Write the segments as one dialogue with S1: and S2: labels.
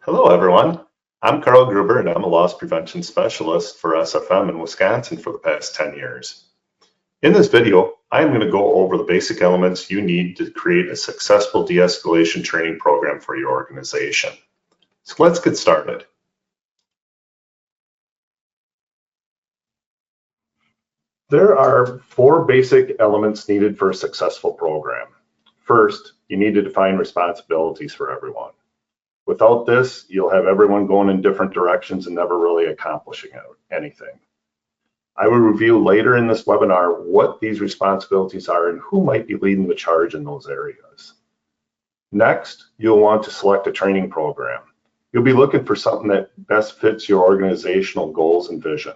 S1: Hello, everyone. I'm Carl Gruber, and I'm a loss prevention specialist for SFM in Wisconsin for the past 10 years. In this video, I'm going to go over the basic elements you need to create a successful de-escalation training program for your organization. So let's get started. There are 4 basic elements needed for a successful program. First, you need to define responsibilities for everyone. Without this, you'll have everyone going in different directions and never really accomplishing anything. I will review later in this webinar what these responsibilities are and who might be leading the charge in those areas. Next, you'll want to select a training program. You'll be looking for something that best fits your organizational goals and vision.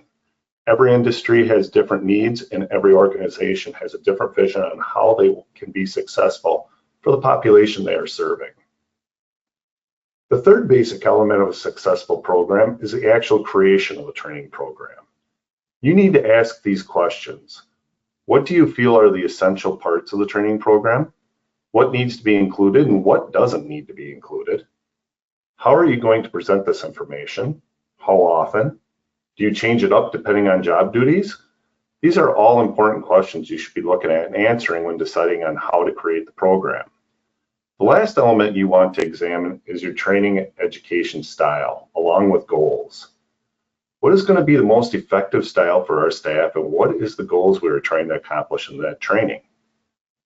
S1: Every industry has different needs, and every organization has a different vision on how they can be successful for the population they are serving. The third basic element of a successful program is the actual creation of a training program. You need to ask these questions. What do you feel are the essential parts of the training program? What needs to be included and what doesn't need to be included? How are you going to present this information? How often? Do you change it up depending on job duties? These are all important questions you should be looking at and answering when deciding on how to create the program. The last element you want to examine is your training education style, along with goals. What is going to be the most effective style for our staff, and what is the goals we are trying to accomplish in that training?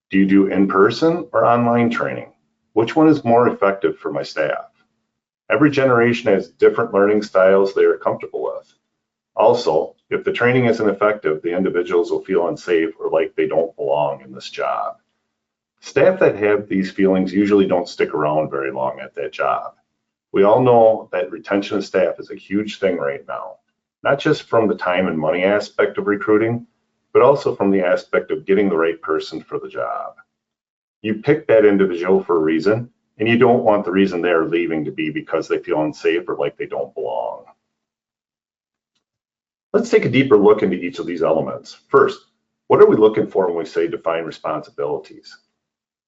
S1: Do you do in-person or online training? Which one is more effective for my staff? Every generation has different learning styles they are comfortable with. Also, if the training isn't effective, the individuals will feel unsafe or like they don't belong in this job. Staff that have these feelings usually don't stick around very long at that job. We all know that retention of staff is a huge thing right now, not just from the time and money aspect of recruiting, but also from the aspect of getting the right person for the job. You pick that individual for a reason, and you don't want the reason they're leaving to be because they feel unsafe or like they don't belong. Let's take a deeper look into each of these elements. First, what are we looking for when we say define responsibilities?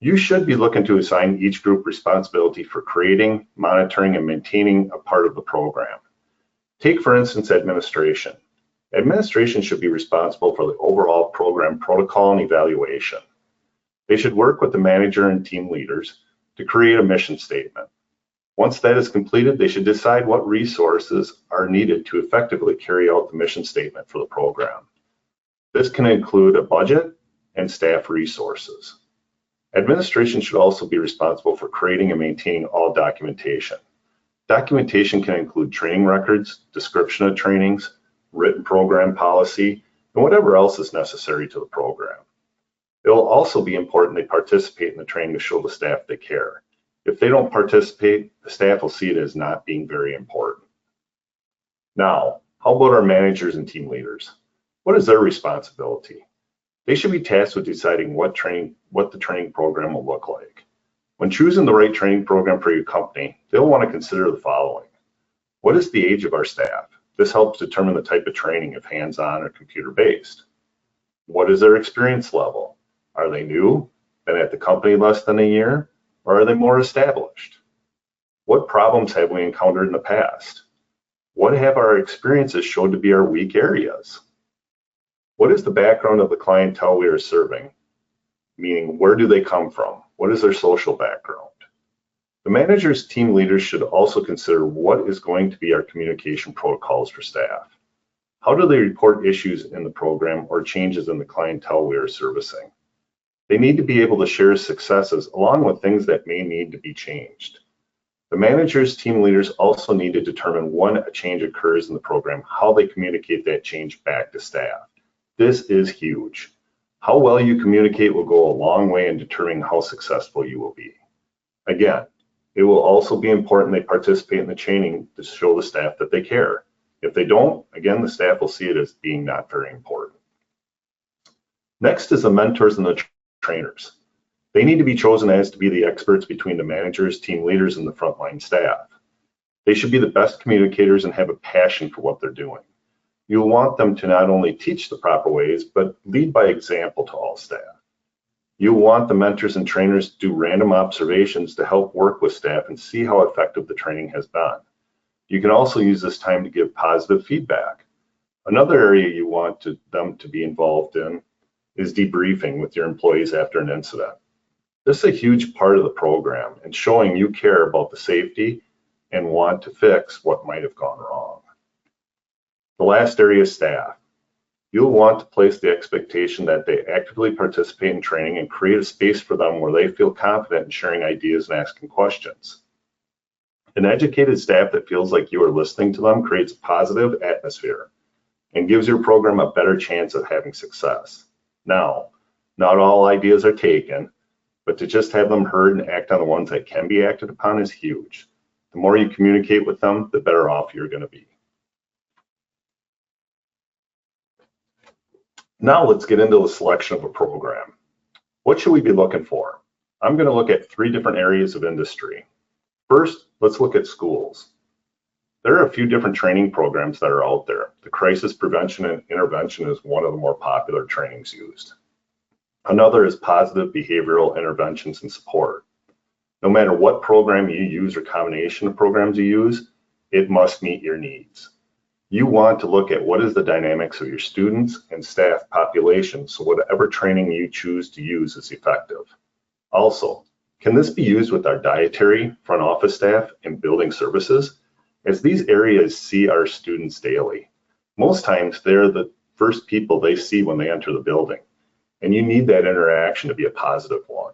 S1: You should be looking to assign each group responsibility for creating, monitoring, and maintaining a part of the program. Take, for instance, administration. Administration should be responsible for the overall program protocol and evaluation. They should work with the manager and team leaders to create a mission statement. Once that is completed, they should decide what resources are needed to effectively carry out the mission statement for the program. This can include a budget and staff resources. Administration should also be responsible for creating and maintaining all documentation. Documentation can include training records, description of trainings, written program policy, and whatever else is necessary to the program. It will also be important they participate in the training to show the staff they care. If they don't participate, the staff will see it as not being very important. Now, how about our managers and team leaders? What is their responsibility? They should be tasked with deciding what the training program will look like. When choosing the right training program for your company, they'll want to consider the following. What is the age of our staff? This helps determine the type of training, if hands-on or computer-based. What is their experience level? Are they new, been at the company less than a year, or are they more established? What problems have we encountered in the past? What have our experiences showed to be our weak areas? What is the background of the clientele we are serving? Meaning, where do they come from? What is their social background? The managers, team leaders should also consider what is going to be our communication protocols for staff. How do they report issues in the program or changes in the clientele we are servicing? They need to be able to share successes along with things that may need to be changed. The managers, team leaders also need to determine when a change occurs in the program, how they communicate that change back to staff. This is huge. How well you communicate will go a long way in determining how successful you will be. Again, it will also be important they participate in the training to show the staff that they care. If they don't, again, the staff will see it as being not very important. Next is the mentors and the trainers. They need to be chosen as to be the experts between the managers, team leaders, and the frontline staff. They should be the best communicators and have a passion for what they're doing. You'll want them to not only teach the proper ways, but lead by example to all staff. You'll want the mentors and trainers to do random observations to help work with staff and see how effective the training has been. You can also use this time to give positive feedback. Another area you want them to be involved in is debriefing with your employees after an incident. This is a huge part of the program and showing you care about the safety and want to fix what might have gone wrong. The last area is staff. You'll want to place the expectation that they actively participate in training and create a space for them where they feel confident in sharing ideas and asking questions. An educated staff that feels like you are listening to them creates a positive atmosphere and gives your program a better chance of having success. Now, not all ideas are taken, but to just have them heard and act on the ones that can be acted upon is huge. The more you communicate with them, the better off you're going to be. Now let's get into the selection of a program. What should we be looking for? I'm going to look at 3 different areas of industry. First, let's look at schools. There are a few different training programs that are out there. The crisis prevention and intervention is one of the more popular trainings used. Another is positive behavioral interventions and support. No matter what program you use or combination of programs you use, it must meet your needs. You want to look at what is the dynamics of your students and staff population, so whatever training you choose to use is effective. Also, can this be used with our dietary, front office staff, and building services? As these areas see our students daily. Most times they're the first people they see when they enter the building, and you need that interaction to be a positive one.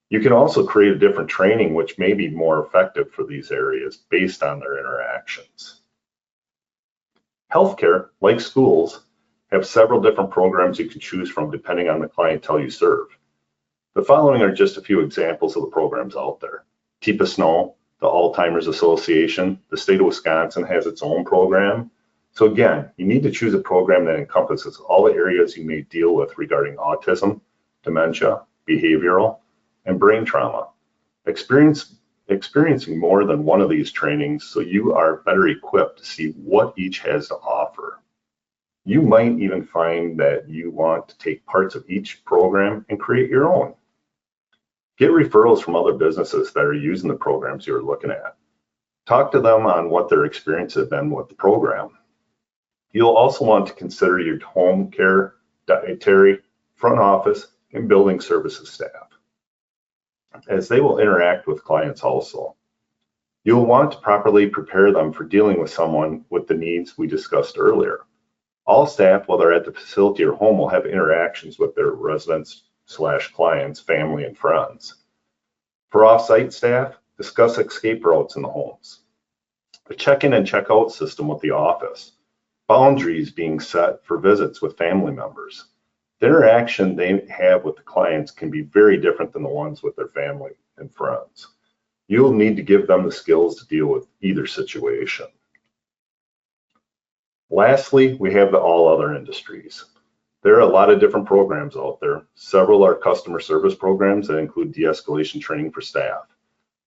S1: You can also create a different training which may be more effective for these areas based on their interactions. Healthcare, like schools, have several different programs you can choose from depending on the clientele you serve. The following are just a few examples of the programs out there. Keep a Snow, the Alzheimer's Association, the state of Wisconsin has its own program. So again, you need to choose a program that encompasses all the areas you may deal with regarding autism, dementia, behavioral, and brain trauma. Experiencing more than one of these trainings so you are better equipped to see what each has to offer. You might even find that you want to take parts of each program and create your own. Get referrals from other businesses that are using the programs you're looking at. Talk to them on what their experience has been with the program. You'll also want to consider your home care, dietary, front office, and building services staff, as they will interact with clients also. You'll want to properly prepare them for dealing with someone with the needs we discussed earlier. All staff, whether at the facility or home, will have interactions with their residents/clients, family, and friends. For off-site staff, discuss escape routes in the homes. A check-in and check-out system with the office. Boundaries being set for visits with family members. The interaction they have with the clients can be very different than the ones with their family and friends. You'll need to give them the skills to deal with either situation. Lastly, we have the all other industries. There are a lot of different programs out there. Several are customer service programs that include de-escalation training for staff.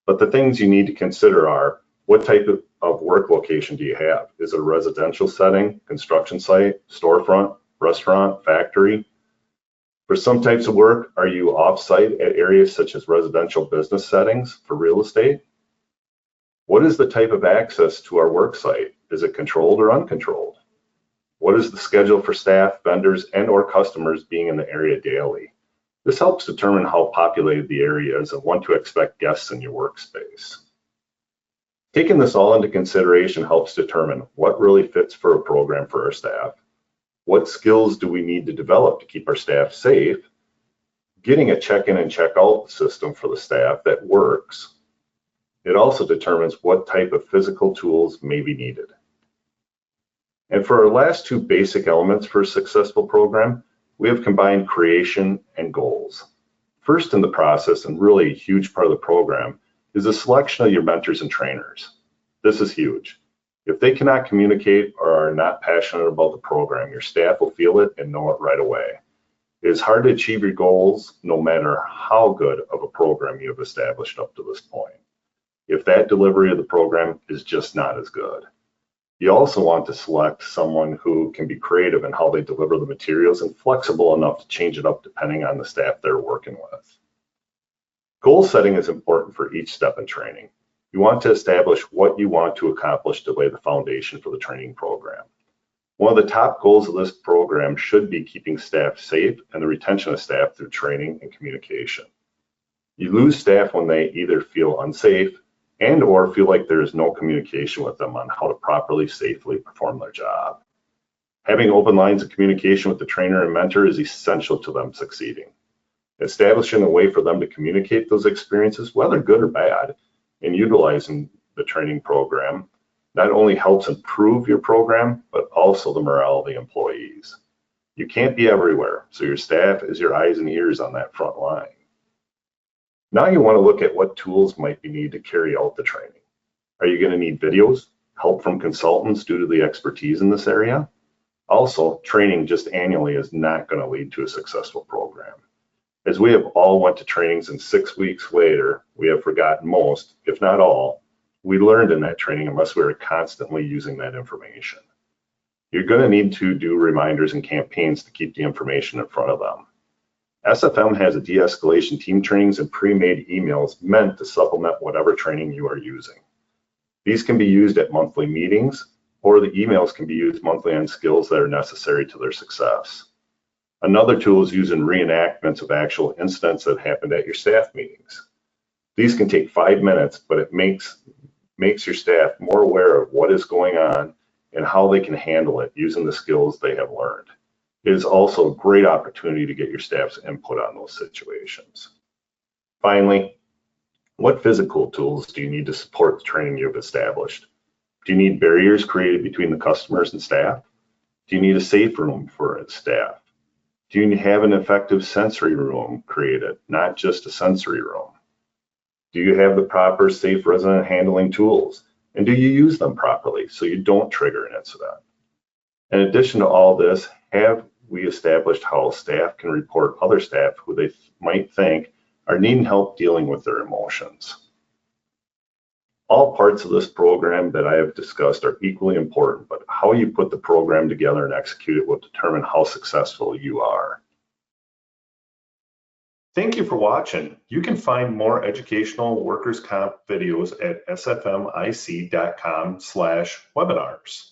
S1: But the things you need to consider are, what type of work location do you have? Is it a residential setting, construction site, storefront, restaurant, factory? For some types of work, are you off-site at areas such as residential business settings for real estate? What is the type of access to our work site? Is it controlled or uncontrolled? What is the schedule for staff, vendors, and/or customers being in the area daily? This helps determine how populated the area is and when to expect guests in your workspace. Taking this all into consideration helps determine what really fits for a program for our staff. What skills do we need to develop to keep our staff safe? Getting a check-in and check-out system for the staff that works. It also determines what type of physical tools may be needed. And for our last 2 basic elements for a successful program, we have combined creation and goals. First in the process, and really a huge part of the program, is the selection of your mentors and trainers. This is huge. If they cannot communicate or are not passionate about the program, your staff will feel it and know it right away. It is hard to achieve your goals no matter how good of a program you have established up to this point, if that delivery of the program is just not as good. You also want to select someone who can be creative in how they deliver the materials and flexible enough to change it up depending on the staff they're working with. Goal setting is important for each step in training. You want to establish what you want to accomplish to lay the foundation for the training program. One of the top goals of this program should be keeping staff safe and the retention of staff through training and communication. You lose staff when they either feel unsafe and/or feel like there is no communication with them on how to properly, safely perform their job. Having open lines of communication with the trainer and mentor is essential to them succeeding. Establishing a way for them to communicate those experiences, whether good or bad, and utilizing the training program not only helps improve your program, but also the morale of the employees. You can't be everywhere, so your staff is your eyes and ears on that front line. Now you want to look at what tools might be needed to carry out the training. Are you going to need videos, help from consultants due to the expertise in this area? Also, training just annually is not going to lead to a successful program. As we have all went to trainings and 6 weeks later, we have forgotten most, if not all, we learned in that training unless we are constantly using that information. You're going to need to do reminders and campaigns to keep the information in front of them. SFM has a de-escalation team trainings and pre-made emails meant to supplement whatever training you are using. These can be used at monthly meetings, or the emails can be used monthly on skills that are necessary to their success. Another tool is using reenactments of actual incidents that happened at your staff meetings. These can take 5 minutes, but it makes your staff more aware of what is going on and how they can handle it using the skills they have learned. It is also a great opportunity to get your staff's input on those situations. Finally, what physical tools do you need to support the training you've established? Do you need barriers created between the customers and staff? Do you need a safe room for staff? Do you have an effective sensory room created, not just a sensory room? Do you have the proper safe resident handling tools? And do you use them properly so you don't trigger an incident? In addition to all this, have we established how staff can report other staff who they might think are needing help dealing with their emotions? All parts of this program that I have discussed are equally important, but how you put the program together and execute it will determine how successful you are. Thank you for watching. You can find more educational workers' comp videos at sfmic.com/webinars.